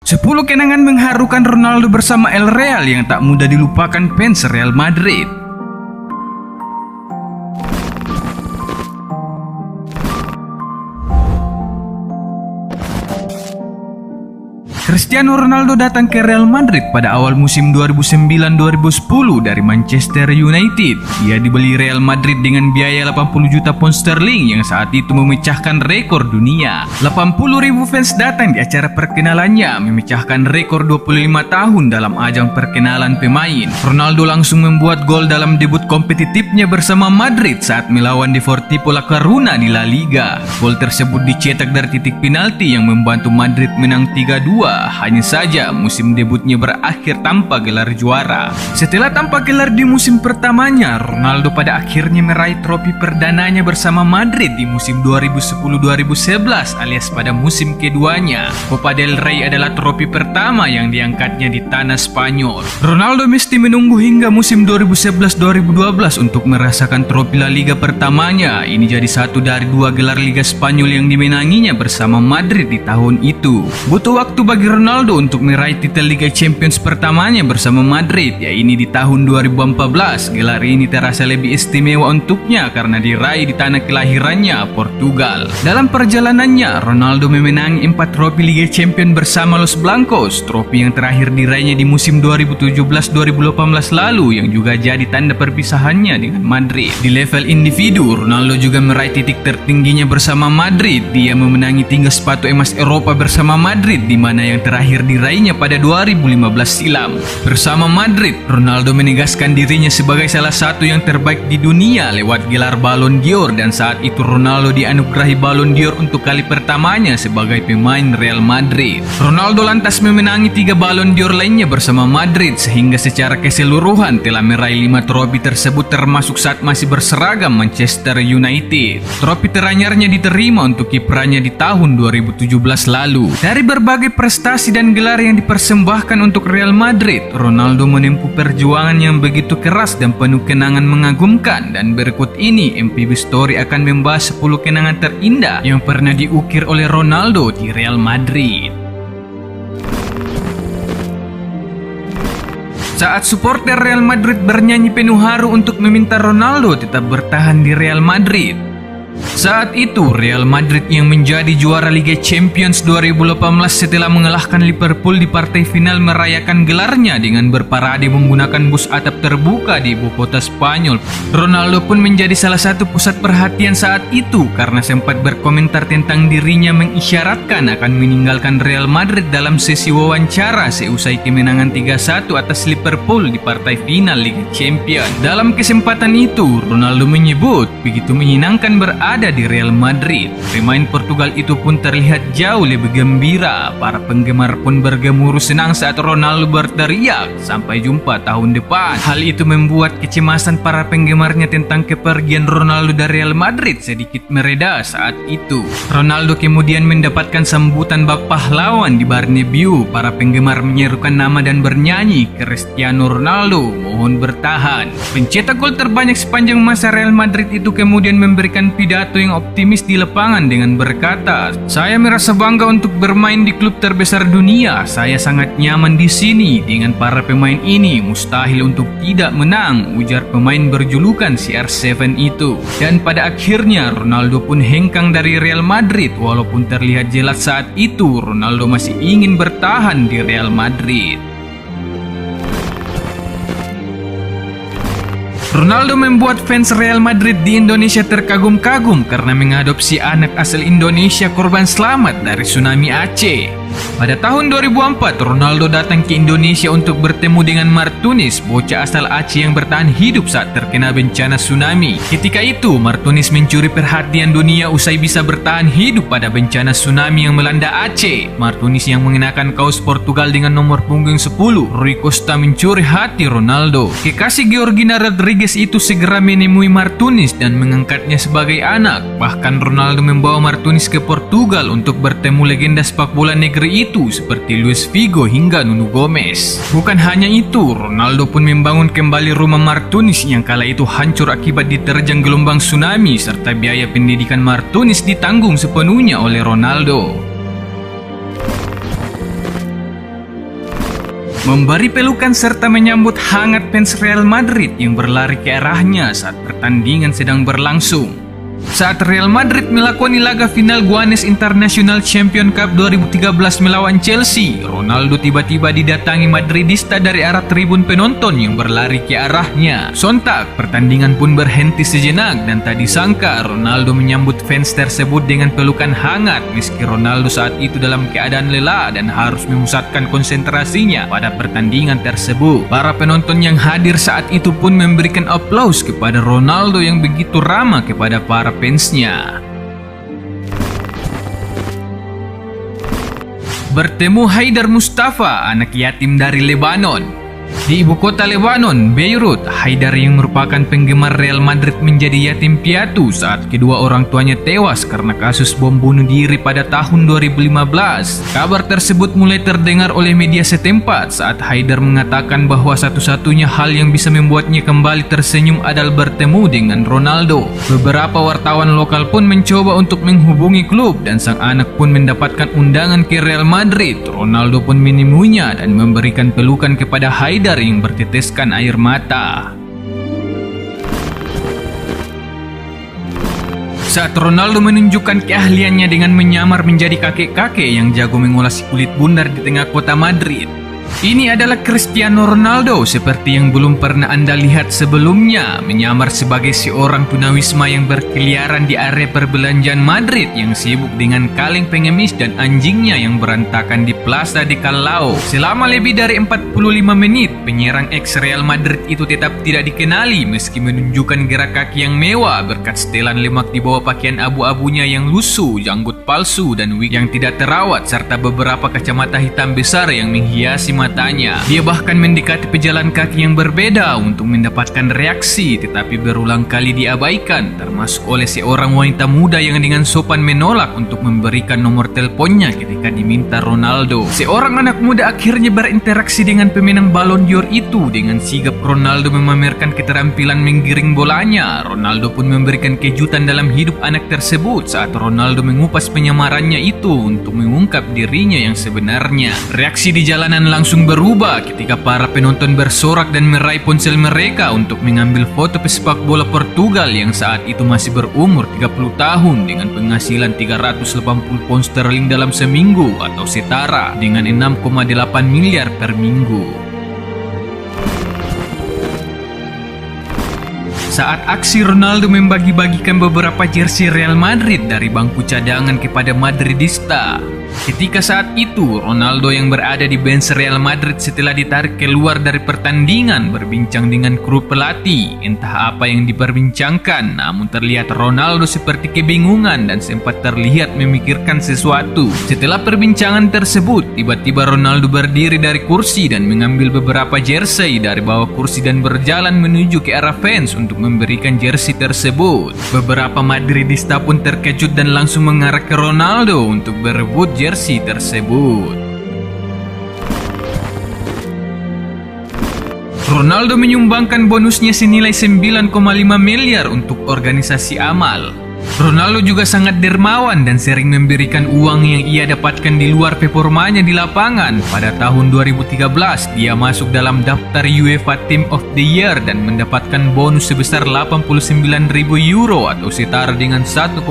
10 kenangan mengharukan Ronaldo bersama El Real yang tak mudah dilupakan fans Real Madrid. Cristiano Ronaldo datang ke Real Madrid pada awal musim 2009-2010 dari Manchester United. Ia dibeli Real Madrid dengan biaya 80 juta pound sterling yang saat itu memecahkan rekor dunia. 80.000 fans datang di acara perkenalannya, memecahkan rekor 25 tahun dalam ajang perkenalan pemain. Ronaldo langsung membuat gol dalam debut kompetitifnya bersama Madrid saat melawan Deportivo La Coruna di La Liga. Gol tersebut dicetak dari titik penalti yang membantu Madrid menang 3-2. Hanya saja musim debutnya berakhir tanpa gelar juara. Setelah tanpa gelar di musim pertamanya, Ronaldo pada akhirnya meraih trofi perdananya bersama Madrid di musim 2010-2011 alias pada musim keduanya. Copa del Rey adalah trofi pertama yang diangkatnya di tanah Spanyol. Ronaldo mesti menunggu hingga musim 2011-2012 untuk merasakan trofi La Liga pertamanya. Ini jadi satu dari 2 gelar Liga Spanyol yang dimenanginya bersama Madrid di tahun itu. Butuh waktu bagi Ronaldo untuk meraih titel Liga Champions pertamanya bersama Madrid, yaitu di tahun 2014. Gelar ini terasa lebih istimewa untuknya karena diraih di tanah kelahirannya, Portugal. Dalam perjalanannya, Ronaldo memenangi 4 trofi Liga Champions bersama Los Blancos. Trofi yang terakhir diraihnya di musim 2017-2018 lalu yang juga jadi tanda perpisahannya dengan Madrid. Di level individu, Ronaldo juga meraih titik tertingginya bersama Madrid. Dia memenangi 3 sepatu emas Eropa bersama Madrid, di mana yang terakhir diraihnya pada 2015 silam. Bersama Madrid, Ronaldo menegaskan dirinya sebagai salah satu yang terbaik di dunia lewat gelar Ballon d'Or, dan saat itu Ronaldo dianugerahi Ballon d'Or untuk kali pertamanya sebagai pemain Real Madrid. Ronaldo lantas memenangi 3 Ballon d'Or lainnya bersama Madrid sehingga secara keseluruhan telah meraih 5 trofi tersebut termasuk saat masih berseragam Manchester United. Trofi teranyarnya diterima untuk kiprahnya di tahun 2017 lalu. Dari berbagai prestasi dan gelar yang dipersembahkan untuk Real Madrid, Ronaldo menempuh perjuangan yang begitu keras dan penuh kenangan mengagumkan, dan berikut ini MPB Story akan membahas 10 kenangan terindah yang pernah diukir oleh Ronaldo di Real Madrid. Saat supporter Real Madrid bernyanyi penuh haru untuk meminta Ronaldo tetap bertahan di Real Madrid. Saat itu Real Madrid yang menjadi juara Liga Champions 2018 setelah mengalahkan Liverpool di partai final merayakan gelarnya dengan berparade menggunakan bus atap terbuka di ibu kota Spanyol. Ronaldo pun menjadi salah satu pusat perhatian saat itu karena sempat berkomentar tentang dirinya mengisyaratkan akan meninggalkan Real Madrid dalam sesi wawancara seusai kemenangan 3-1 atas Liverpool di partai final Liga Champions. Dalam kesempatan itu, Ronaldo menyebut begitu menyenangkan berada di Real Madrid. Pemain Portugal itu pun terlihat jauh lebih gembira. Para penggemar pun bergemuruh senang saat Ronaldo berteriak, "Sampai jumpa tahun depan." Hal itu membuat kecemasan para penggemarnya tentang kepergian Ronaldo dari Real Madrid sedikit mereda saat itu. Ronaldo kemudian mendapatkan sambutan bak pahlawan di Bernabeu. Para penggemar menyerukan nama dan bernyanyi, "Cristiano Ronaldo, mohon bertahan." Pencetak gol terbanyak sepanjang masa Real Madrid itu kemudian memberikan pidato yang optimis di lapangan dengan berkata, "Saya merasa bangga untuk bermain di klub terbesar dunia. Saya sangat nyaman di sini. Dengan para pemain ini, mustahil untuk tidak menang," ujar pemain berjulukan CR7 itu. Dan pada akhirnya Ronaldo pun hengkang dari Real Madrid. Walaupun terlihat jelas saat itu Ronaldo masih ingin bertahan di Real Madrid. Ronaldo membuat fans Real Madrid di Indonesia terkagum-kagum karena mengadopsi anak asal Indonesia korban selamat dari tsunami Aceh. Pada tahun 2004, Ronaldo datang ke Indonesia untuk bertemu dengan Martunis, bocah asal Aceh yang bertahan hidup saat terkena bencana tsunami. Ketika itu, Martunis mencuri perhatian dunia usai bisa bertahan hidup pada bencana tsunami yang melanda Aceh. Martunis yang mengenakan kaos Portugal dengan nomor punggung 10, Rui Costa, mencuri hati Ronaldo. Kekasih Georgina Rodriguez itu segera menemui Martunis dan mengangkatnya sebagai anak. Bahkan Ronaldo membawa Martunis ke Portugal untuk bertemu legenda sepak bola negeri itu seperti Luis Figo hingga Nuno Gomes. Bukan hanya itu, Ronaldo pun membangun kembali rumah Martunis yang kala itu hancur akibat diterjang gelombang tsunami, serta biaya pendidikan Martunis ditanggung sepenuhnya oleh Ronaldo. memberi pelukan serta menyambut hangat fans Real Madrid yang berlari ke arahnya saat pertandingan sedang berlangsung. Saat Real Madrid melakoni laga final Guanes International Champion Cup 2013 melawan Chelsea, Ronaldo tiba-tiba didatangi Madridista dari arah tribun penonton yang berlari ke arahnya. Sontak, pertandingan pun berhenti sejenak dan tak disangka Ronaldo menyambut fans tersebut dengan pelukan hangat meski Ronaldo saat itu dalam keadaan lelah dan harus memusatkan konsentrasinya pada pertandingan tersebut. Para penonton yang hadir saat itu pun memberikan aplaus kepada Ronaldo yang begitu ramah kepada para fansnya. Bertemu Haidar Mustafa, anak yatim dari Lebanon. Di ibu kota Lebanon, Beirut, Haidar yang merupakan penggemar Real Madrid menjadi yatim piatu saat kedua orang tuanya tewas karena kasus bom bunuh diri pada tahun 2015. Kabar tersebut mulai terdengar oleh media setempat saat Haidar mengatakan bahwa satu-satunya hal yang bisa membuatnya kembali tersenyum adalah bertemu dengan Ronaldo. Beberapa wartawan lokal pun mencoba untuk menghubungi klub dan sang anak pun mendapatkan undangan ke Real Madrid. Ronaldo pun menemuinya dan memberikan pelukan kepada Haidar yang berteteskan air mata. Saat Ronaldo menunjukkan keahliannya dengan menyamar menjadi kakek-kakek yang jago mengolah kulit bundar di tengah kota Madrid. Ini adalah Cristiano Ronaldo seperti yang belum pernah Anda lihat sebelumnya, menyamar sebagai seorang tunawisma yang berkeliaran di area perbelanjaan Madrid yang sibuk dengan kaleng pengemis dan anjingnya yang berantakan di Plaza de Callao. Selama lebih dari 45 menit, penyerang ex-Real Madrid itu tetap tidak dikenali meski menunjukkan gerak kaki yang mewah berkat setelan lemak di bawah pakaian abu-abunya yang lusuh, janggut palsu, dan wig yang tidak terawat serta beberapa kacamata hitam besar yang menghiasi matanya. Dia bahkan mendekati pejalan kaki yang berbeda untuk mendapatkan reaksi, tetapi berulang kali diabaikan, termasuk oleh seorang wanita muda yang dengan sopan menolak untuk memberikan nomor teleponnya ketika diminta Ronaldo. Seorang anak muda akhirnya berinteraksi dengan pemenang Ballon d'Or itu. Dengan sigap Ronaldo memamerkan keterampilan menggiring bolanya. Ronaldo pun memberikan kejutan dalam hidup anak tersebut saat Ronaldo mengupas penyamarannya itu untuk mengungkap dirinya yang sebenarnya. Reaksi di jalanan langsung berubah ketika para penonton bersorak dan meraih ponsel mereka untuk mengambil foto pesepak bola Portugal yang saat itu masih berumur 30 tahun dengan penghasilan 380 pound sterling dalam seminggu atau setara dengan 6,8 miliar per minggu. Saat aksi Ronaldo membagi-bagikan beberapa jersey Real Madrid dari bangku cadangan kepada Madridista. Ketika saat itu, Ronaldo yang berada di bench Real Madrid setelah ditarik keluar dari pertandingan berbincang dengan kru pelatih. Entah apa yang diperbincangkan, namun terlihat Ronaldo seperti kebingungan dan sempat terlihat memikirkan sesuatu. Setelah perbincangan tersebut, tiba-tiba Ronaldo berdiri dari kursi dan mengambil beberapa jersey dari bawah kursi dan berjalan menuju ke arah fans untuk memberikan jersey tersebut. Beberapa Madridista pun terkejut dan langsung mengarah ke Ronaldo untuk berebut jersey tersebut. Ronaldo menyumbangkan bonusnya senilai 9,5 miliar untuk organisasi amal. Ronaldo juga sangat dermawan dan sering memberikan uang yang ia dapatkan di luar performanya di lapangan. Pada tahun 2013, dia masuk dalam daftar UEFA Team of the Year dan mendapatkan bonus sebesar 89.000 euro atau setara dengan 1,4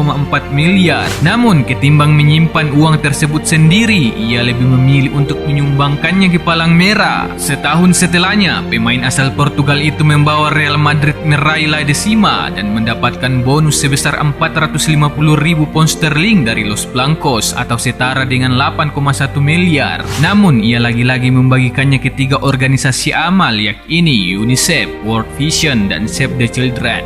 miliar. Namun, ketimbang menyimpan uang tersebut sendiri, ia lebih memilih untuk menyumbangkannya ke Palang Merah. Setahun setelahnya, pemain asal Portugal itu membawa Real Madrid meraih La Decima dan mendapatkan bonus sebesar 450.000 pound sterling dari Los Blancos atau setara dengan 8,1 miliar. Namun ia lagi-lagi membagikannya ke 3 organisasi amal yakni UNICEF, World Vision, dan Save the Children.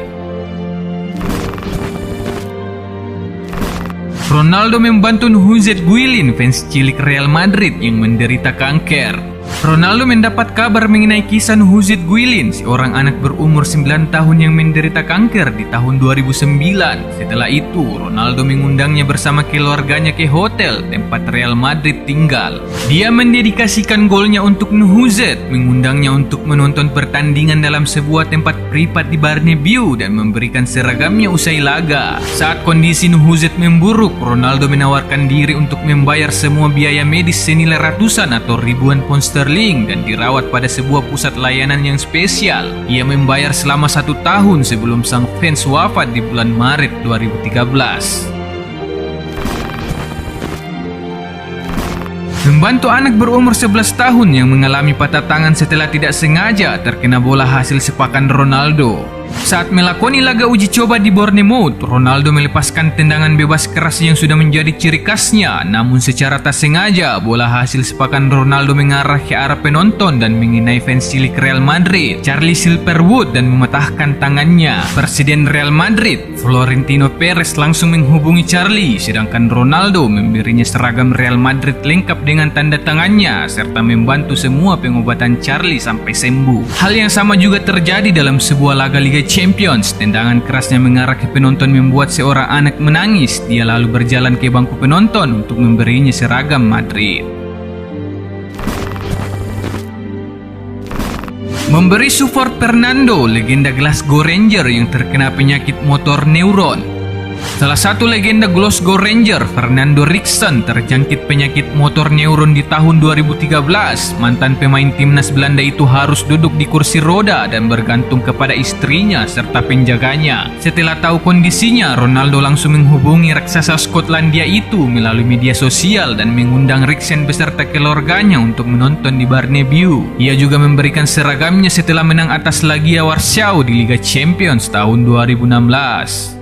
Ronaldo membantu Nuhuzet Guilin, fans cilik Real Madrid yang menderita kanker. Ronaldo mendapat kabar mengenai kisah Nuhuzet Guilin, seorang anak berumur 9 tahun yang menderita kanker di tahun 2009. Setelah itu, Ronaldo mengundangnya bersama keluarganya ke hotel tempat Real Madrid tinggal. Dia mendedikasikan golnya untuk Nuhuzet, mengundangnya untuk menonton pertandingan dalam sebuah tempat privat di Bernabeu dan memberikan seragamnya usai laga. Saat kondisi Nuhuzet memburuk, Ronaldo menawarkan diri untuk membayar semua biaya medis senilai ratusan atau ribuan pound sterling sterling dan dirawat pada sebuah pusat layanan yang spesial. Ia membayar selama 1 tahun sebelum sang fans wafat di bulan Maret 2013. Membantu anak berumur 11 tahun yang mengalami patah tangan setelah tidak sengaja terkena bola hasil sepakan Ronaldo. Saat melakoni laga uji coba di Bournemouth, Ronaldo melepaskan tendangan bebas keras yang sudah menjadi ciri khasnya. Namun secara tak sengaja, bola hasil sepakan Ronaldo mengarah ke arah penonton dan mengenai fans cilik Real Madrid, Charlie Silverwood, dan mematahkan tangannya. Presiden Real Madrid, Florentino Perez, langsung menghubungi Charlie, sedangkan Ronaldo memberinya seragam Real Madrid lengkap dengan tanda tangannya, serta membantu semua pengobatan Charlie sampai sembuh. Hal yang sama juga terjadi dalam sebuah laga Liga Champions. Tendangan kerasnya mengarah ke penonton membuat seorang anak menangis. Dia lalu berjalan ke bangku penonton untuk memberinya seragam Madrid. Memberi support Fernando, legenda Glasgow Rangers yang terkena penyakit motor neuron. Salah satu legenda Glasgow Rangers, Fernando Ricksen, terjangkit penyakit motor neuron di tahun 2013. Mantan pemain timnas Belanda itu harus duduk di kursi roda dan bergantung kepada istrinya serta penjaganya. Setelah tahu kondisinya, Ronaldo langsung menghubungi raksasa Skotlandia itu melalui media sosial dan mengundang Ricksen beserta keluarganya untuk menonton di Bernabeu. Ia juga memberikan seragamnya setelah menang atas Legia Warsaw di Liga Champions tahun 2016.